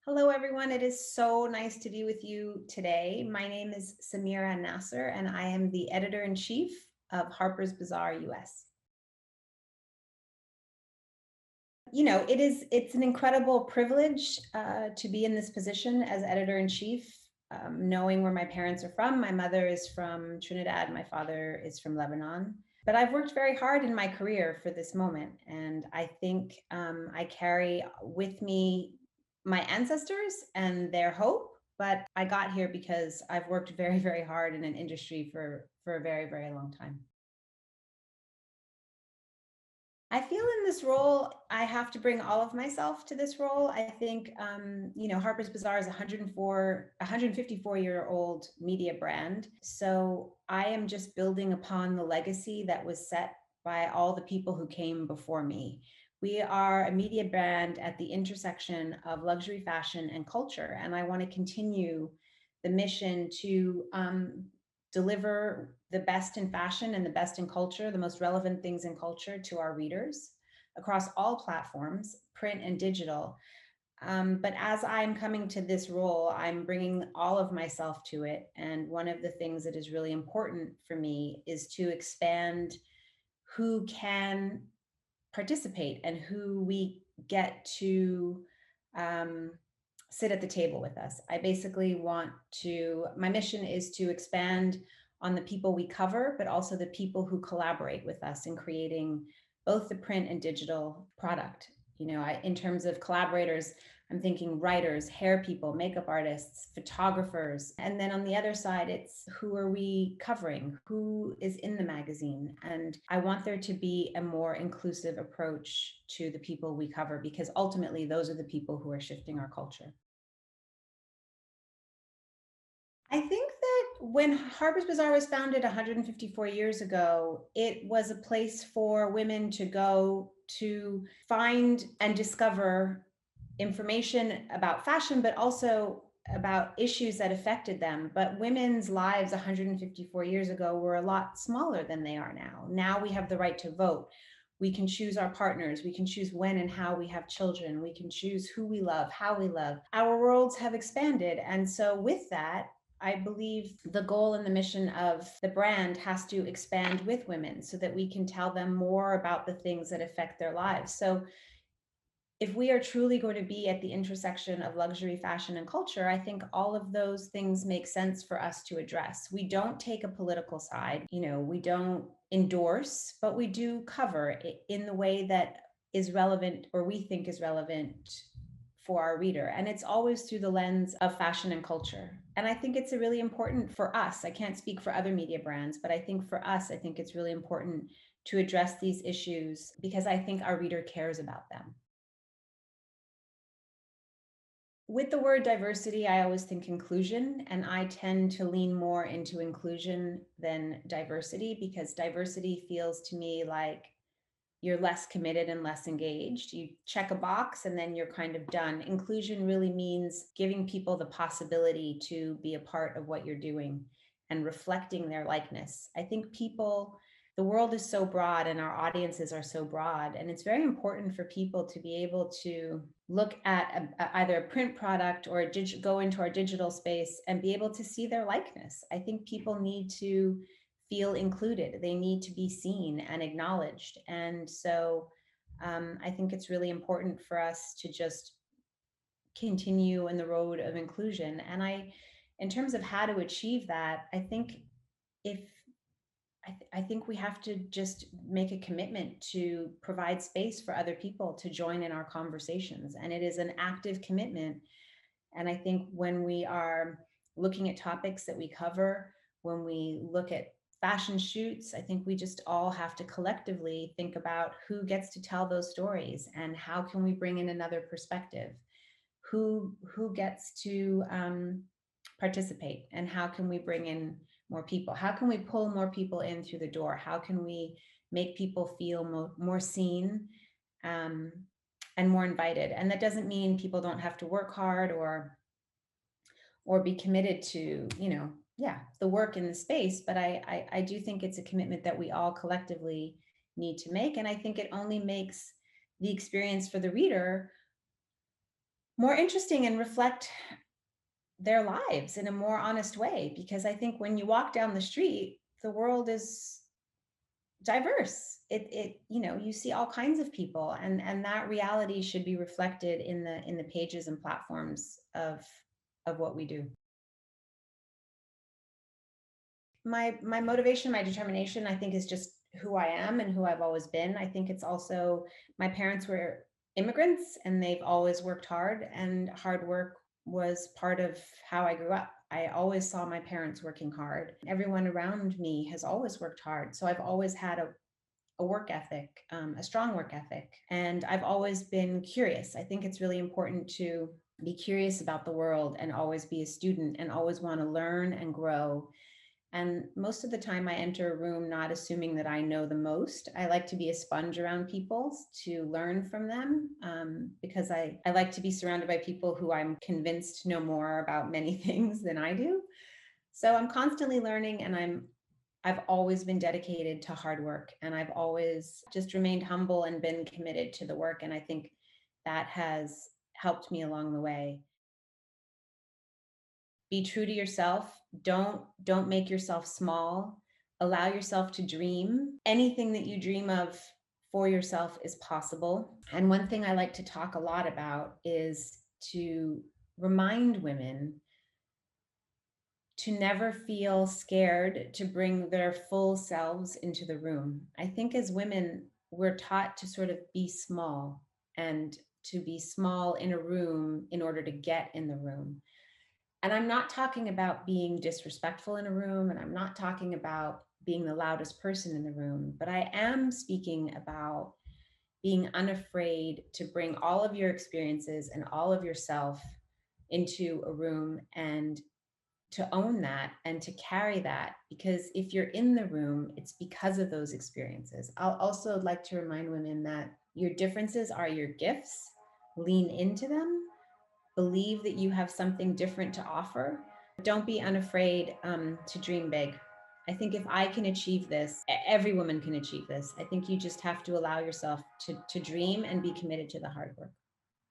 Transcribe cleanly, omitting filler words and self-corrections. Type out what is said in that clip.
Hello, everyone. It is so nice to be with you today. My name is Samira Nasser, and I am the editor-in-chief of Harper's Bazaar US. It's an incredible privilege to be in this position as editor-in-chief, knowing where my parents are from. My mother is from Trinidad, my father is from Lebanon. But I've worked very hard in my career for this moment, and I think I carry with me my ancestors and their hope, but I got here because I've worked very, very hard in an industry for a very, very long time. I feel in this role, I have to bring all of myself to this role. I think, Harper's Bazaar is 154-year-old media brand. So I am just building upon the legacy that was set by all the people who came before me. We are a media brand at the intersection of luxury fashion and culture. And I want to continue the mission to deliver the best in fashion and the best in culture, the most relevant things in culture to our readers across all platforms, print and digital. But as I'm coming to this role, I'm bringing all of myself to it. And one of the things that is really important for me is to expand who can participate and who we get to sit at the table with us. I basically my mission is to expand on the people we cover, but also the people who collaborate with us in creating both the print and digital product. In terms of collaborators, I'm thinking writers, hair people, makeup artists, photographers. And then on the other side, it's who are we covering? Who is in the magazine? And I want there to be a more inclusive approach to the people we cover, because ultimately those are the people who are shifting our culture. I think that when Harper's Bazaar was founded 154 years ago, it was a place for women to go to find and discover information about fashion, but also about issues that affected them. But women's lives 154 years ago were a lot smaller than they are now. Now we have the right to vote. We can choose our partners. We can choose when and how we have children. We can choose who we love, how we love. Our worlds have expanded. And so with that, I believe the goal and the mission of the brand has to expand with women so that we can tell them more about the things that affect their lives. So if we are truly going to be at the intersection of luxury, fashion, and culture, I think all of those things make sense for us to address. We don't take a political side, we don't endorse, but we do cover it in the way that is relevant, or we think is relevant for our reader. And it's always through the lens of fashion and culture. And I think it's really important for us. I can't speak for other media brands, but I think for us, I think it's really important to address these issues because I think our reader cares about them. With the word diversity, I always think inclusion, and I tend to lean more into inclusion than diversity, because diversity feels to me like you're less committed and less engaged. You check a box and then you're kind of done. Inclusion really means giving people the possibility to be a part of what you're doing and reflecting their likeness. I think the world is so broad and our audiences are so broad, and it's very important for people to be able to look at either a print product or go into our digital space and be able to see their likeness. I think people need to feel included. They need to be seen and acknowledged. And so I think it's really important for us to just continue in the road of inclusion. And in terms of how to achieve that, I think we have to just make a commitment to provide space for other people to join in our conversations. And it is an active commitment. And I think when we are looking at topics that we cover, when we look at fashion shoots, I think we just all have to collectively think about who gets to tell those stories and how can we bring in another perspective, who gets to participate, and how can we bring in more people, how can we pull more people in through the door, how can we make people feel more seen and more invited. And that doesn't mean people don't have to work hard or be committed to the work in the space, but I do think it's a commitment that we all collectively need to make. And I think it only makes the experience for the reader more interesting and reflect their lives in a more honest way. Because I think when you walk down the street, the world is diverse. You see all kinds of people, and that reality should be reflected in the pages and platforms of what we do. My motivation, my determination, I think, is just who I am and who I've always been. I think it's also, my parents were immigrants and they've always worked hard, and hard work was part of how I grew up. I always saw my parents working hard. Everyone around me has always worked hard. So I've always had a work ethic, a strong work ethic. And I've always been curious. I think it's really important to be curious about the world and always be a student and always want to learn and grow. And most of the time, I enter a room not assuming that I know the most. I like to be a sponge around people to learn from them, because I like to be surrounded by people who I'm convinced know more about many things than I do. So I'm constantly learning, and I've always been dedicated to hard work, and I've always just remained humble and been committed to the work. And I think that has helped me along the way. Be true to yourself. Don't make yourself small. Allow yourself to dream. Anything that you dream of for yourself is possible. And one thing I like to talk a lot about is to remind women to never feel scared to bring their full selves into the room. I think as women, we're taught to sort of be small, and to be small in a room in order to get in the room. And I'm not talking about being disrespectful in a room, and I'm not talking about being the loudest person in the room, but I am speaking about being unafraid to bring all of your experiences and all of yourself into a room, and to own that and to carry that. Because if you're in the room, it's because of those experiences. I'll also like to remind women that your differences are your gifts. Lean into them. Believe that you have something different to offer. Don't be unafraid to dream big. I think if I can achieve this, every woman can achieve this. I think you just have to allow yourself to dream and be committed to the hard work.